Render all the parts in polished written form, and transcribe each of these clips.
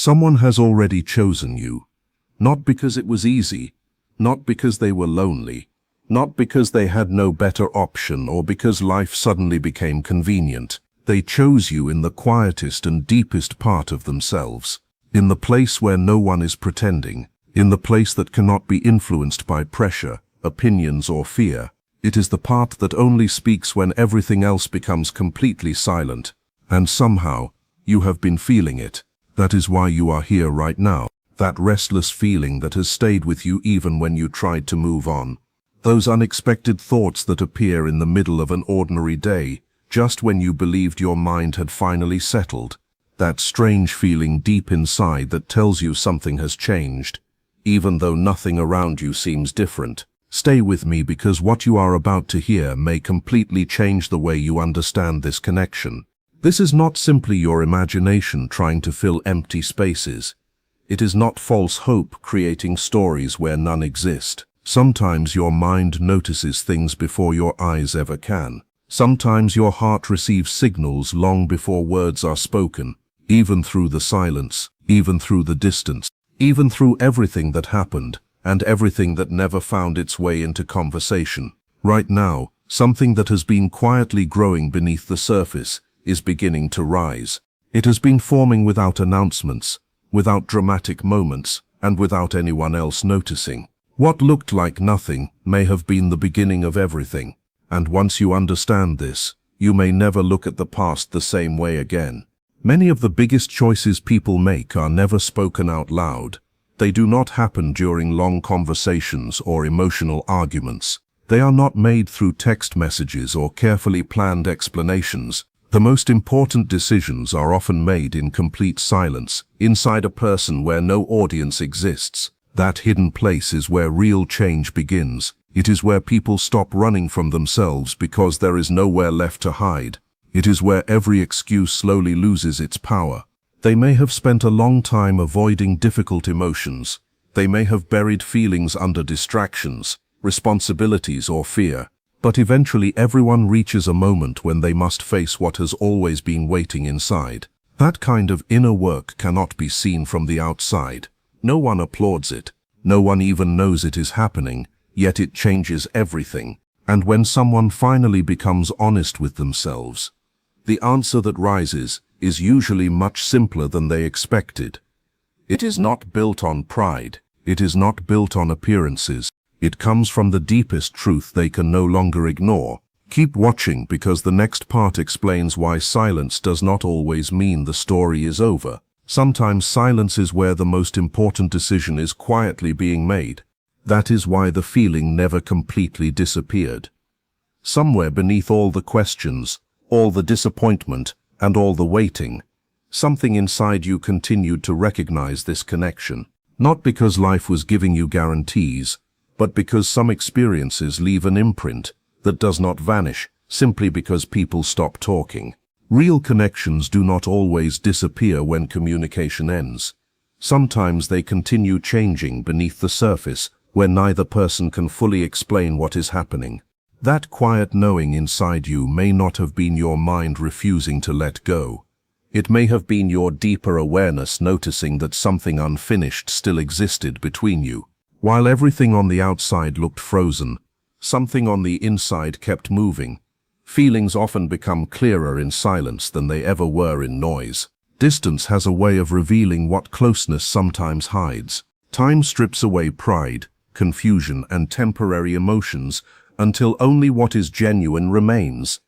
Someone has already chosen you. Not because it was easy, not because they were lonely, not because they had no better option or because life suddenly became convenient. They chose you in the quietest and deepest part of themselves, in the place where no one is pretending, in the place that cannot be influenced by pressure, opinions or fear. It is the part that only speaks when everything else becomes completely silent. And somehow, you have been feeling it. That is why you are here right now. That restless feeling that has stayed with you even when you tried to move on. Those unexpected thoughts that appear in the middle of an ordinary day, just when you believed your mind had finally settled. That strange feeling deep inside that tells you something has changed, even though nothing around you seems different. Stay with me because what you are about to hear may completely change the way you understand this connection. This is not simply your imagination trying to fill empty spaces. It is not false hope creating stories where none exist. Sometimes your mind notices things before your eyes ever can. Sometimes your heart receives signals long before words are spoken, even through the silence, even through the distance, even through everything that happened, and everything that never found its way into conversation. Right now, something that has been quietly growing beneath the surface is beginning to rise. It has been forming without announcements, without dramatic moments, and without anyone else noticing. What looked like nothing may have been the beginning of everything. And once you understand this, you may never look at the past the same way again. Many of the biggest choices people make are never spoken out loud. They do not happen during long conversations or emotional arguments. They are not made through text messages or carefully planned explanations. The most important decisions are often made in complete silence, inside a person where no audience exists. That hidden place is where real change begins. It is where people stop running from themselves because there is nowhere left to hide. It is where every excuse slowly loses its power. They may have spent a long time avoiding difficult emotions. They may have buried feelings under distractions, responsibilities or fear. But eventually everyone reaches a moment when they must face what has always been waiting inside. That kind of inner work cannot be seen from the outside. No one applauds it. No one even knows it is happening, yet it changes everything. And when someone finally becomes honest with themselves, the answer that rises is usually much simpler than they expected. It is not built on pride. It is not built on appearances. It comes from the deepest truth they can no longer ignore. Keep watching because the next part explains why silence does not always mean the story is over. Sometimes silence is where the most important decision is quietly being made. That is why the feeling never completely disappeared. Somewhere beneath all the questions, all the disappointment, and all the waiting, something inside you continued to recognize this connection. Not because life was giving you guarantees, but because some experiences leave an imprint that does not vanish simply because people stop talking. Real connections do not always disappear when communication ends. Sometimes they continue changing beneath the surface where neither person can fully explain what is happening. That quiet knowing inside you may not have been your mind refusing to let go. It may have been your deeper awareness noticing that something unfinished still existed between you. While everything on the outside looked frozen, something on the inside kept moving. Feelings often become clearer in silence than they ever were in noise. Distance has a way of revealing what closeness sometimes hides. Time strips away pride, confusion, and temporary emotions until only what is genuine remains.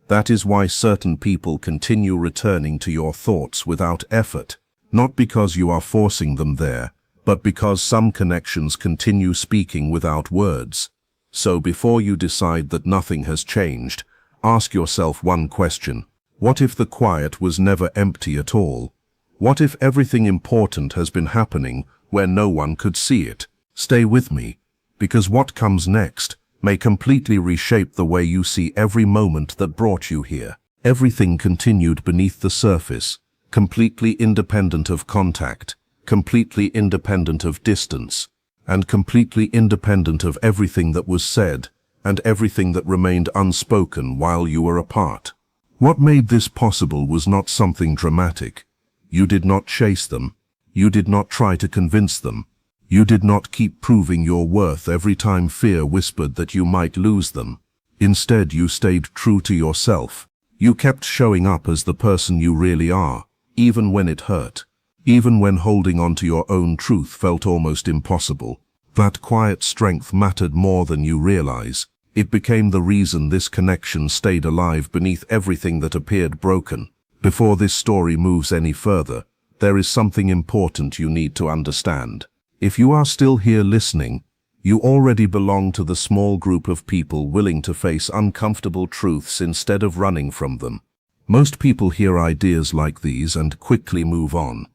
That is why certain people continue returning to your thoughts without effort, not because you are forcing them there, but because some connections continue speaking without words. So before you decide that nothing has changed, ask yourself one question. What if the quiet was never empty at all? What if everything important has been happening where no one could see it? Stay with me, because what comes next may completely reshape the way you see every moment that brought you here. Everything continued beneath the surface, completely independent of contact, completely independent of distance, and completely independent of everything that was said and everything that remained unspoken while you were apart. What made this possible was not something dramatic. You did not chase them. You did not try to convince them. You did not keep proving your worth every time fear whispered that you might lose them. Instead, you stayed true to yourself. You kept showing up as the person you really are, even when it hurt. Even when holding on to your own truth felt almost impossible. That quiet strength mattered more than you realize. It became the reason this connection stayed alive beneath everything that appeared broken. Before this story moves any further, there is something important you need to understand. If you are still here listening, you already belong to the small group of people willing to face uncomfortable truths instead of running from them. Most people hear ideas like these and quickly move on.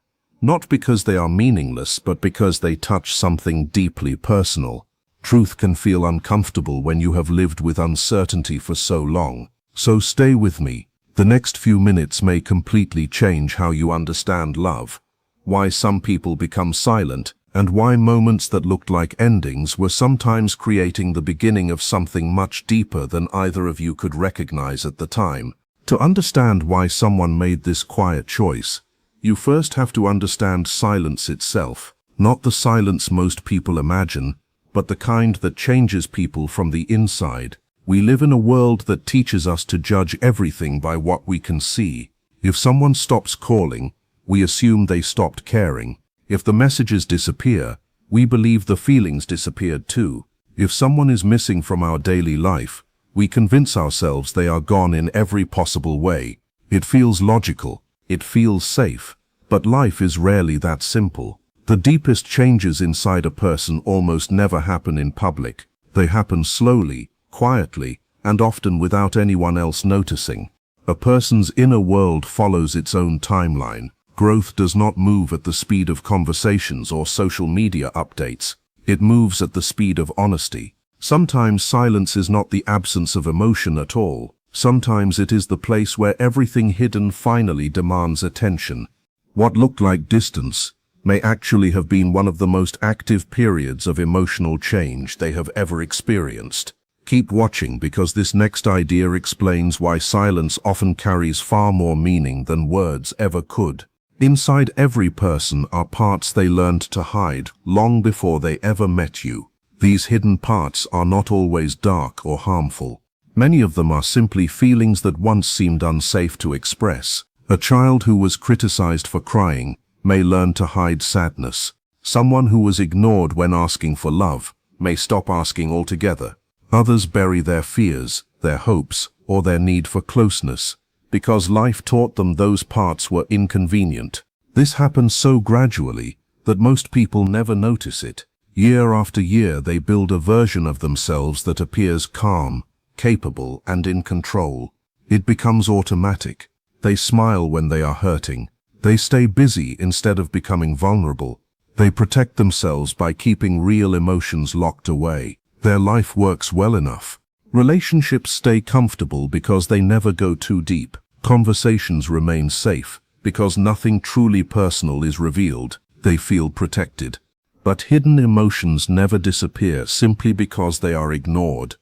Not because they are meaningless, but because they touch something deeply personal. Truth can feel uncomfortable when you have lived with uncertainty for so long. So stay with me. The next few minutes may completely change how you understand love, why some people become silent, and why moments that looked like endings were sometimes creating the beginning of something much deeper than either of you could recognize at the time. To understand why someone made this quiet choice, you first have to understand silence itself. Not the silence most people imagine, but the kind that changes people from the inside. We live in a world that teaches us to judge everything by what we can see. If someone stops calling, we assume they stopped caring. If the messages disappear, we believe the feelings disappeared too. If someone is missing from our daily life, we convince ourselves they are gone in every possible way. It feels logical, it feels safe, but life is rarely that simple. The deepest changes inside a person almost never happen in public. They happen slowly, quietly, and often without anyone else noticing. A person's inner world follows its own timeline. Growth does not move at the speed of conversations or social media updates. It moves at the speed of honesty. Sometimes silence is not the absence of emotion at all. Sometimes it is the place where everything hidden finally demands attention. What looked like distance may actually have been one of the most active periods of emotional change they have ever experienced. Keep watching, because this next idea explains why silence often carries far more meaning than words ever could. Inside every person are parts they learned to hide long before they ever met you. These hidden parts are not always dark or harmful. Many of them are simply feelings that once seemed unsafe to express. A child who was criticized for crying may learn to hide sadness. Someone who was ignored when asking for love may stop asking altogether. Others bury their fears, their hopes, or their need for closeness, because life taught them those parts were inconvenient. This happens so gradually that most people never notice it. Year after year, they build a version of themselves that appears calm, capable, and in control. It becomes automatic. They smile when they are hurting. They stay busy instead of becoming vulnerable. They protect themselves by keeping real emotions locked away. Their life works well enough. Relationships stay comfortable because they never go too deep. Conversations remain safe because nothing truly personal is revealed. They feel protected. But hidden emotions never disappear simply because they are ignored.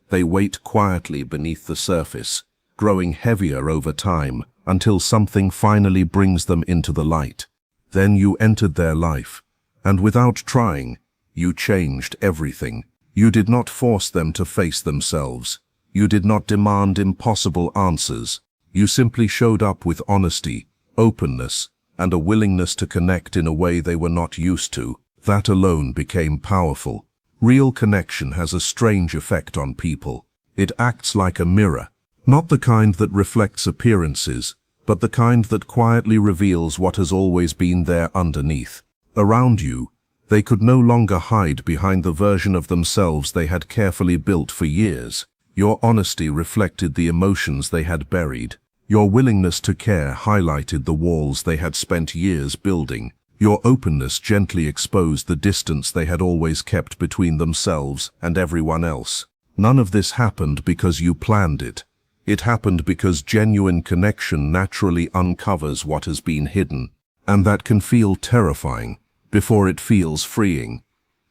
They wait quietly beneath the surface, growing heavier over time until something finally brings them into the light. Then you entered their life, and without trying, you changed everything. You did not force them to face themselves. You did not demand impossible answers. You simply showed up with honesty, openness, and a willingness to connect in a way they were not used to. That alone became powerful. Real connection has a strange effect on people. It acts like a mirror, not the kind that reflects appearances, but the kind that quietly reveals what has always been there underneath. Around you, they could no longer hide behind the version of themselves they had carefully built for years. Your honesty reflected the emotions they had buried. Your willingness to care highlighted the walls they had spent years building. Your openness gently exposed the distance they had always kept between themselves and everyone else. None of this happened because you planned it. It happened because genuine connection naturally uncovers what has been hidden, and that can feel terrifying before it feels freeing.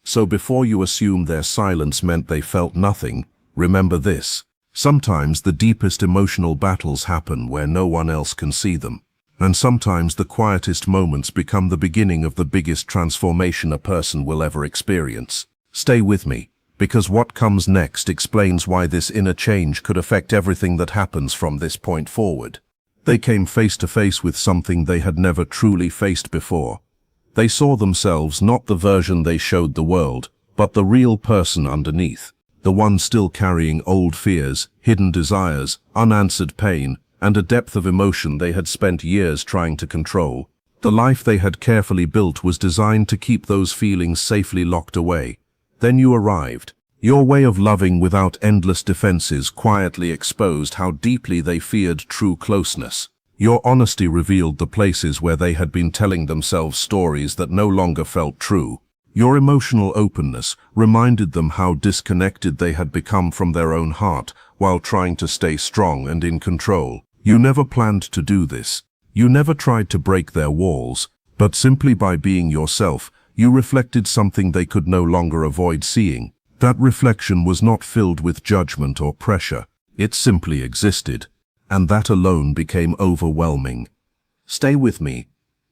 So before you assume their silence meant they felt nothing, remember this. Sometimes the deepest emotional battles happen where no one else can see them. And sometimes the quietest moments become the beginning of the biggest transformation a person will ever experience. Stay with me, because what comes next explains why this inner change could affect everything that happens from this point forward. They came face to face with something they had never truly faced before. They saw themselves not the version they showed the world, but the real person underneath, the one still carrying old fears, hidden desires, unanswered pain, and a depth of emotion they had spent years trying to control. The life they had carefully built was designed to keep those feelings safely locked away. Then you arrived. Your way of loving without endless defenses quietly exposed how deeply they feared true closeness. Your honesty revealed the places where they had been telling themselves stories that no longer felt true. Your emotional openness reminded them how disconnected they had become from their own heart while trying to stay strong and in control. You never planned to do this. You never tried to break their walls, but simply by being yourself, you reflected something they could no longer avoid seeing. That reflection was not filled with judgment or pressure. It simply existed, and that alone became overwhelming. Stay with me,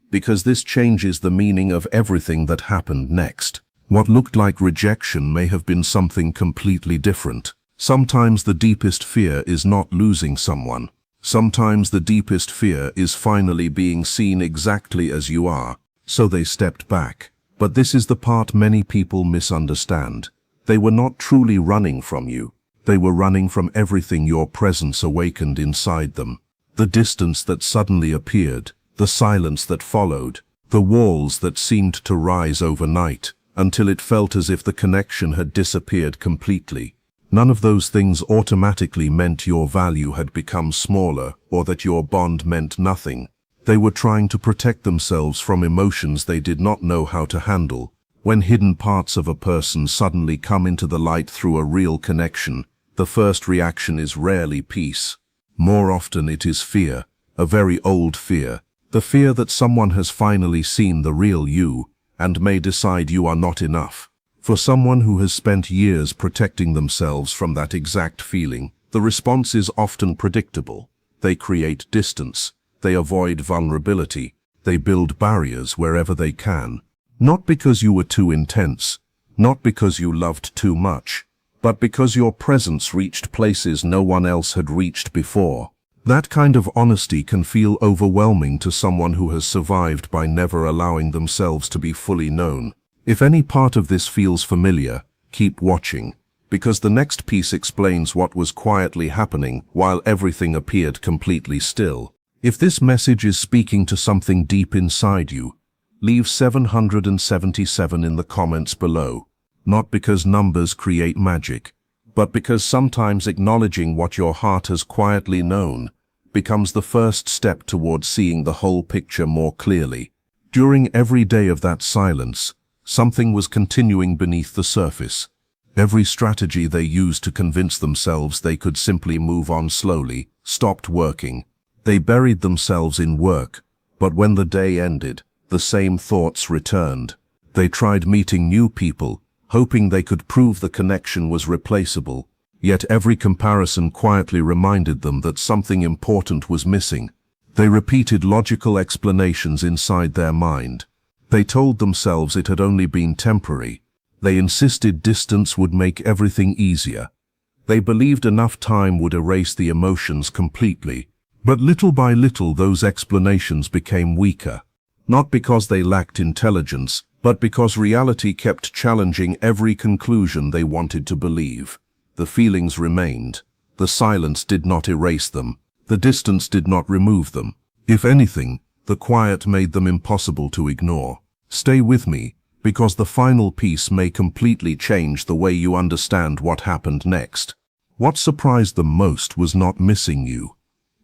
because this changes the meaning of everything that happened next. What looked like rejection may have been something completely different. Sometimes the deepest fear is not losing someone. Sometimes the deepest fear is finally being seen exactly as you are. So they stepped back. But this is the part many people misunderstand. They were not truly running from you. They were running from everything your presence awakened inside them. The distance that suddenly appeared, the silence that followed, the walls that seemed to rise overnight, until it felt as if the connection had disappeared completely. None of those things automatically meant your value had become smaller or that your bond meant nothing. They were trying to protect themselves from emotions they did not know how to handle. When hidden parts of a person suddenly come into the light through a real connection, the first reaction is rarely peace. More often it is fear, a very old fear, the fear that someone has finally seen the real you and may decide you are not enough. For someone who has spent years protecting themselves from that exact feeling, the response is often predictable. They create distance, they avoid vulnerability, they build barriers wherever they can. Not because you were too intense, not because you loved too much, but because your presence reached places no one else had reached before. That kind of honesty can feel overwhelming to someone who has survived by never allowing themselves to be fully known. If any part of this feels familiar, keep watching, because the next piece explains what was quietly happening while everything appeared completely still. If this message is speaking to something deep inside you, leave 777 in the comments below. Not because numbers create magic, but because sometimes acknowledging what your heart has quietly known becomes the first step towards seeing the whole picture more clearly. During every day of that silence, something was continuing beneath the surface. Every strategy they used to convince themselves they could simply move on slowly stopped working. They buried themselves in work, but when the day ended, the same thoughts returned. They tried meeting new people, hoping they could prove the connection was replaceable, yet every comparison quietly reminded them that something important was missing. They repeated logical explanations inside their mind. They told themselves it had only been temporary. They insisted distance would make everything easier. They believed enough time would erase the emotions completely. But little by little those explanations became weaker. Not because they lacked intelligence, but because reality kept challenging every conclusion they wanted to believe. The feelings remained. The silence did not erase them. The distance did not remove them. If anything, the quiet made them impossible to ignore. Stay with me, because the final piece may completely change the way you understand what happened next. What surprised them most was not missing you.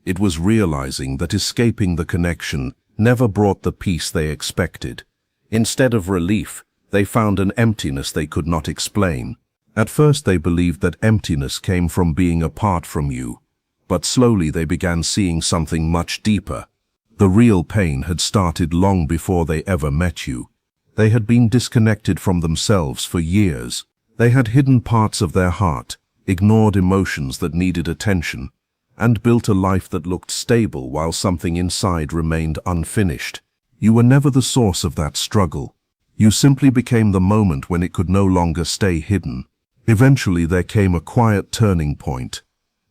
It was realizing that escaping the connection never brought the peace they expected. Instead of relief, they found an emptiness they could not explain. At first they believed that emptiness came from being apart from you, but slowly they began seeing something much deeper. The real pain had started long before they ever met you. They had been disconnected from themselves for years. They had hidden parts of their heart, ignored emotions that needed attention, and built a life that looked stable while something inside remained unfinished. You were never the source of that struggle. You simply became the moment when it could no longer stay hidden. Eventually there came a quiet turning point.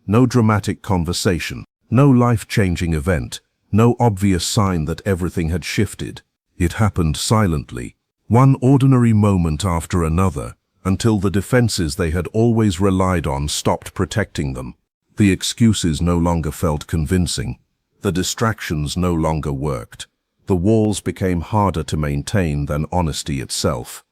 No dramatic conversation, no life-changing event, no obvious sign that everything had shifted. It happened silently, one ordinary moment after another, until the defenses they had always relied on stopped protecting them. The excuses no longer felt convincing. The distractions no longer worked. The walls became harder to maintain than honesty itself.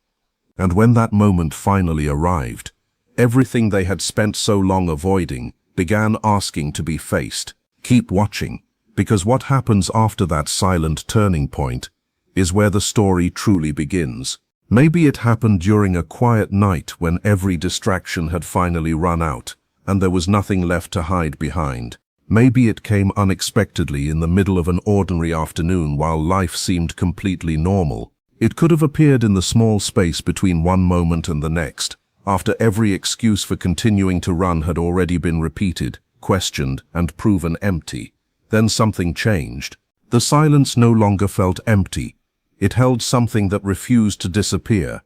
And when that moment finally arrived, everything they had spent so long avoiding began asking to be faced. Keep watching, because what happens after that silent turning point is where the story truly begins. Maybe it happened during a quiet night when every distraction had finally run out, and there was nothing left to hide behind. Maybe it came unexpectedly in the middle of an ordinary afternoon while life seemed completely normal. It could have appeared in the small space between one moment and the next, after every excuse for continuing to run had already been repeated, questioned, and proven empty. Then something changed. The silence no longer felt empty. It held something that refused to disappear.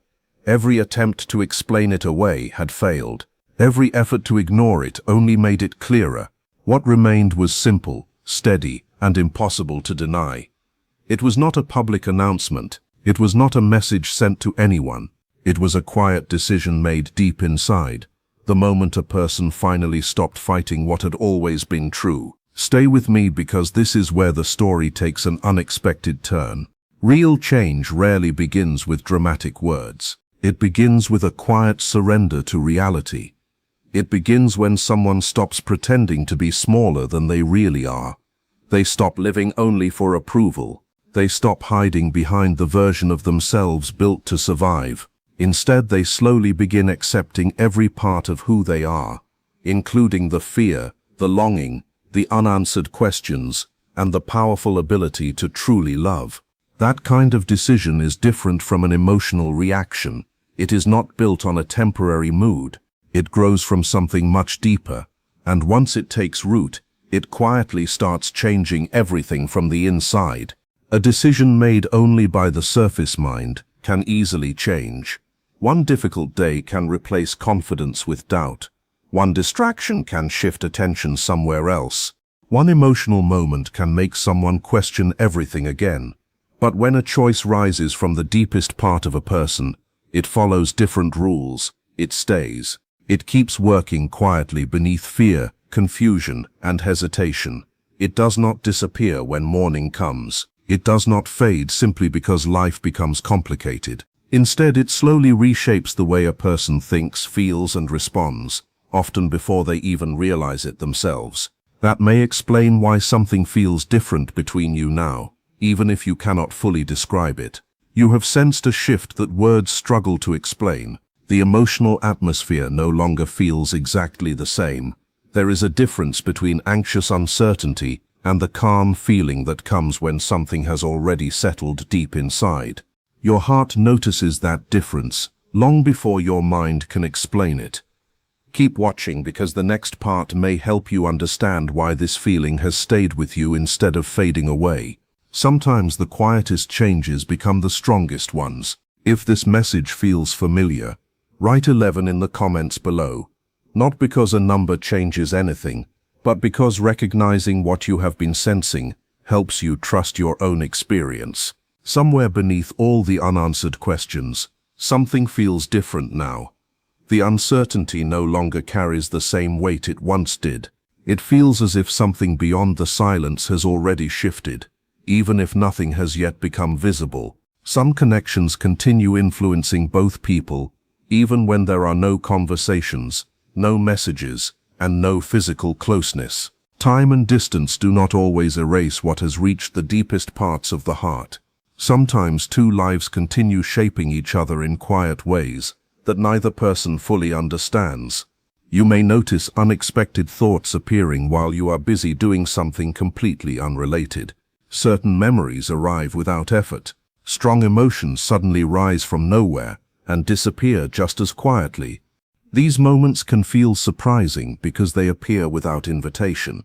Every attempt to explain it away had failed. Every effort to ignore it only made it clearer. What remained was simple, steady, and impossible to deny. It was not a public announcement. It was not a message sent to anyone. It was a quiet decision made deep inside, the moment a person finally stopped fighting what had always been true. Stay with me because this is where the story takes an unexpected turn. Real change rarely begins with dramatic words. It begins with a quiet surrender to reality. It begins when someone stops pretending to be smaller than they really are. They stop living only for approval. They stop hiding behind the version of themselves built to survive. Instead, they slowly begin accepting every part of who they are, including the fear, the longing, the unanswered questions, and the powerful ability to truly love. That kind of decision is different from an emotional reaction. It is not built on a temporary mood. It grows from something much deeper, and once it takes root, it quietly starts changing everything from the inside. A decision made only by the surface mind can easily change. One difficult day can replace confidence with doubt. One distraction can shift attention somewhere else. One emotional moment can make someone question everything again. But when a choice rises from the deepest part of a person, it follows different rules. It stays. It keeps working quietly beneath fear, confusion, and hesitation. It does not disappear when morning comes. It does not fade simply because life becomes complicated. Instead, it slowly reshapes the way a person thinks, feels, and responds, often before they even realize it themselves. That may explain why something feels different between you now, even if you cannot fully describe it. You have sensed a shift that words struggle to explain. The emotional atmosphere no longer feels exactly the same. There is a difference between anxious uncertainty and the calm feeling that comes when something has already settled deep inside. Your heart notices that difference long before your mind can explain it. Keep watching because the next part may help you understand why this feeling has stayed with you instead of fading away. Sometimes the quietest changes become the strongest ones. If this message feels familiar, write 11 in the comments below. Not because a number changes anything, but because recognizing what you have been sensing helps you trust your own experience. Somewhere beneath all the unanswered questions, something feels different now. The uncertainty no longer carries the same weight it once did. It feels as if something beyond the silence has already shifted, even if nothing has yet become visible. Some connections continue influencing both people, even when there are no conversations, no messages, and no physical closeness. Time and distance do not always erase what has reached the deepest parts of the heart. Sometimes two lives continue shaping each other in quiet ways that neither person fully understands. You may notice unexpected thoughts appearing while you are busy doing something completely unrelated. Certain memories arrive without effort. Strong emotions suddenly rise from nowhere and disappear just as quietly. These moments can feel surprising because they appear without invitation.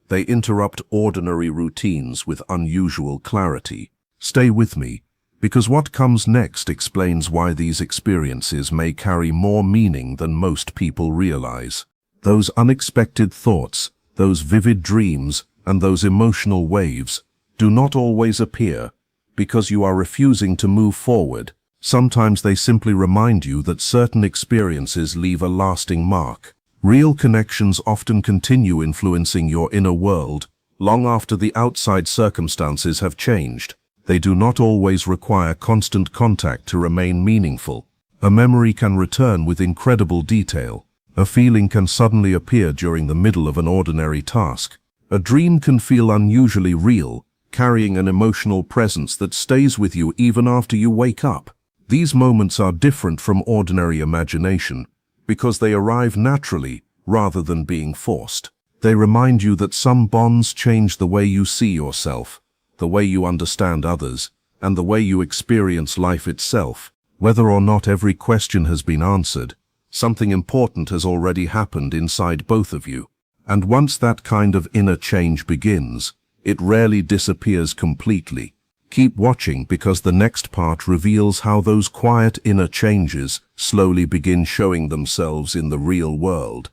They interrupt ordinary routines with unusual clarity. Stay with me, because what comes next explains why these experiences may carry more meaning than most people realize. Those unexpected thoughts, those vivid dreams, and those emotional waves do not always appear because you are refusing to move forward. Sometimes they simply remind you that certain experiences leave a lasting mark. Real connections often continue influencing your inner world long after the outside circumstances have changed. They do not always require constant contact to remain meaningful. A memory can return with incredible detail. A feeling can suddenly appear during the middle of an ordinary task. A dream can feel unusually real, carrying an emotional presence that stays with you even after you wake up. These moments are different from ordinary imagination because they arrive naturally rather than being forced. They remind you that some bonds change the way you see yourself, the way you understand others, and the way you experience life itself. Whether or not every question has been answered, something important has already happened inside both of you. And once that kind of inner change begins, it rarely disappears completely. Keep watching because the next part reveals how those quiet inner changes slowly begin showing themselves in the real world,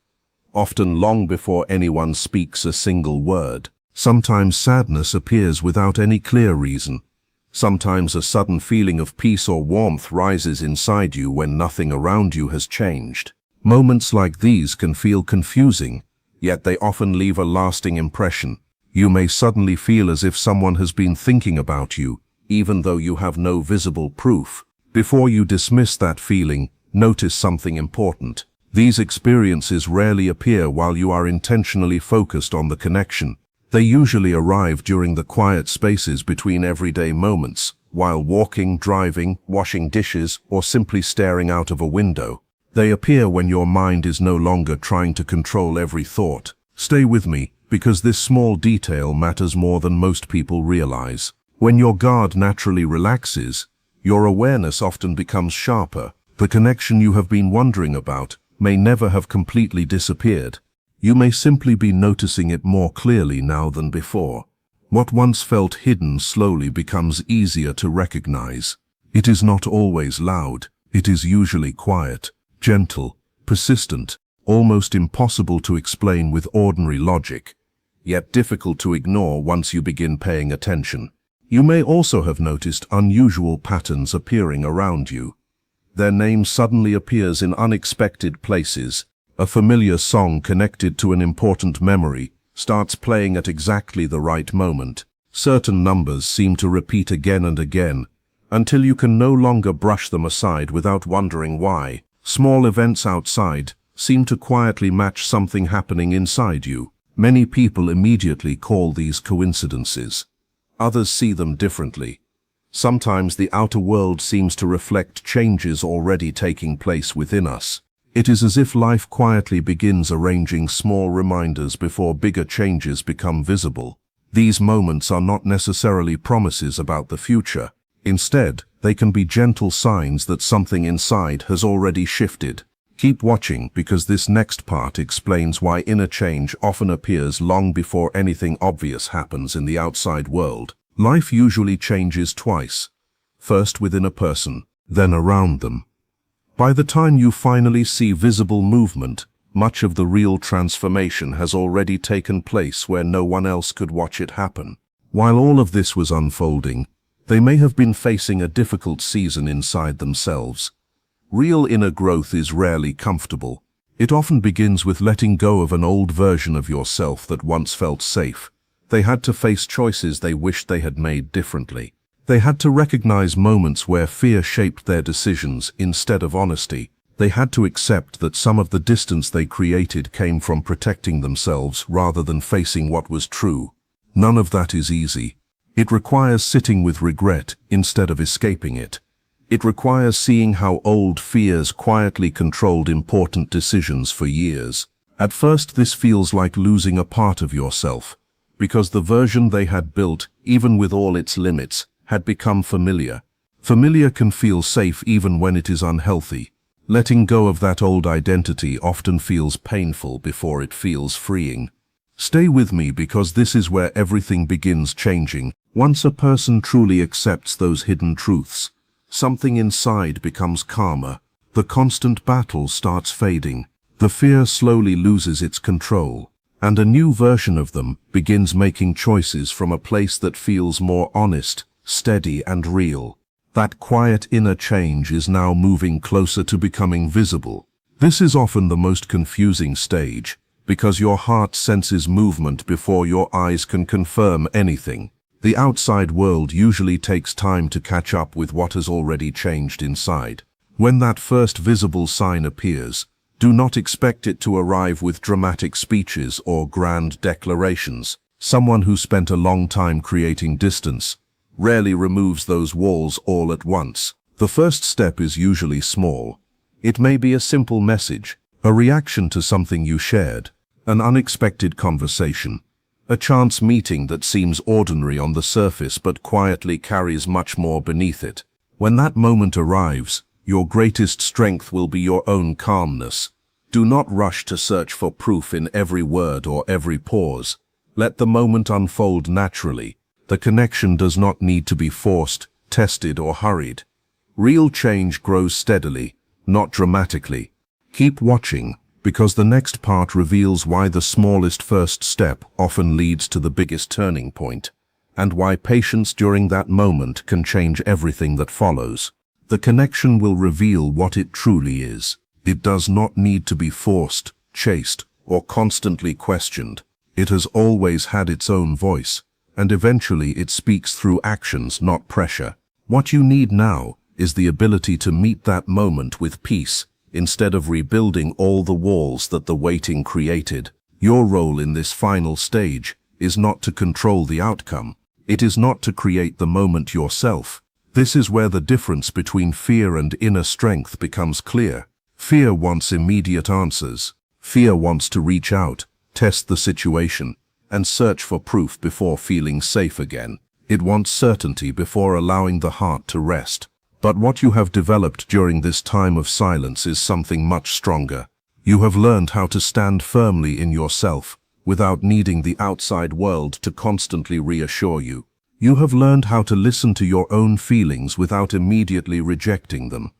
often long before anyone speaks a single word. Sometimes sadness appears without any clear reason. Sometimes a sudden feeling of peace or warmth rises inside you when nothing around you has changed. Moments like these can feel confusing, yet they often leave a lasting impression. You may suddenly feel as if someone has been thinking about you, even though you have no visible proof. Before you dismiss that feeling, notice something important. These experiences rarely appear while you are intentionally focused on the connection. They usually arrive during the quiet spaces between everyday moments, while walking, driving, washing dishes, or simply staring out of a window. They appear when your mind is no longer trying to control every thought. Stay with me, because this small detail matters more than most people realize. When your guard naturally relaxes, your awareness often becomes sharper. The connection you have been wondering about may never have completely disappeared. You may simply be noticing it more clearly now than before. What once felt hidden slowly becomes easier to recognize. It is not always loud. It is usually quiet, gentle, persistent, almost impossible to explain with ordinary logic, yet difficult to ignore once you begin paying attention. You may also have noticed unusual patterns appearing around you. Their name suddenly appears in unexpected places. A familiar song connected to an important memory starts playing at exactly the right moment. Certain numbers seem to repeat again and again, until you can no longer brush them aside without wondering why. Small events outside seem to quietly match something happening inside you. Many people immediately call these coincidences. Others see them differently. Sometimes the outer world seems to reflect changes already taking place within us. It is as if life quietly begins arranging small reminders before bigger changes become visible. These moments are not necessarily promises about the future. Instead, they can be gentle signs that something inside has already shifted. Keep watching because this next part explains why inner change often appears long before anything obvious happens in the outside world. Life usually changes twice. First within a person, then around them. By the time you finally see visible movement, much of the real transformation has already taken place where no one else could watch it happen. While all of this was unfolding, they may have been facing a difficult season inside themselves. Real inner growth is rarely comfortable. It often begins with letting go of an old version of yourself that once felt safe. They had to face choices they wished they had made differently. They had to recognize moments where fear shaped their decisions instead of honesty. They had to accept that some of the distance they created came from protecting themselves rather than facing what was true. None of that is easy. It requires sitting with regret instead of escaping it. It requires seeing how old fears quietly controlled important decisions for years. At first, this feels like losing a part of yourself, because the version they had built, even with all its limits, had become familiar. Familiar can feel safe even when it is unhealthy. Letting go of that old identity often feels painful before it feels freeing. Stay with me because this is where everything begins changing. Once a person truly accepts those hidden truths, something inside becomes calmer. The constant battle starts fading. The fear slowly loses its control, and a new version of them begins making choices from a place that feels more honest, steady, and real. That quiet inner change is now moving closer to becoming visible. This is often the most confusing stage, because your heart senses movement before your eyes can confirm anything. The outside world usually takes time to catch up with what has already changed inside. When that first visible sign appears, do not expect it to arrive with dramatic speeches or grand declarations. Someone who spent a long time creating distance rarely removes those walls all at once. The first step is usually small. It may be a simple message, a reaction to something you shared, an unexpected conversation, a chance meeting that seems ordinary on the surface but quietly carries much more beneath it. When that moment arrives, your greatest strength will be your own calmness. Do not rush to search for proof in every word or every pause. Let the moment unfold naturally. The connection does not need to be forced, tested, or hurried. Real change grows steadily, not dramatically. Keep watching, because the next part reveals why the smallest first step often leads to the biggest turning point, and why patience during that moment can change everything that follows. The connection will reveal what it truly is. It does not need to be forced, chased, or constantly questioned. It has always had its own voice, and eventually it speaks through actions, not pressure. What you need now is the ability to meet that moment with peace, instead of rebuilding all the walls that the waiting created. Your role in this final stage is not to control the outcome. It is not to create the moment yourself. This is where the difference between fear and inner strength becomes clear. Fear wants immediate answers. Fear wants to reach out, test the situation, and search for proof before feeling safe again. It wants certainty before allowing the heart to rest. But what you have developed during this time of silence is something much stronger. You have learned how to stand firmly in yourself, without needing the outside world to constantly reassure you. You have learned how to listen to your own feelings without immediately rejecting them.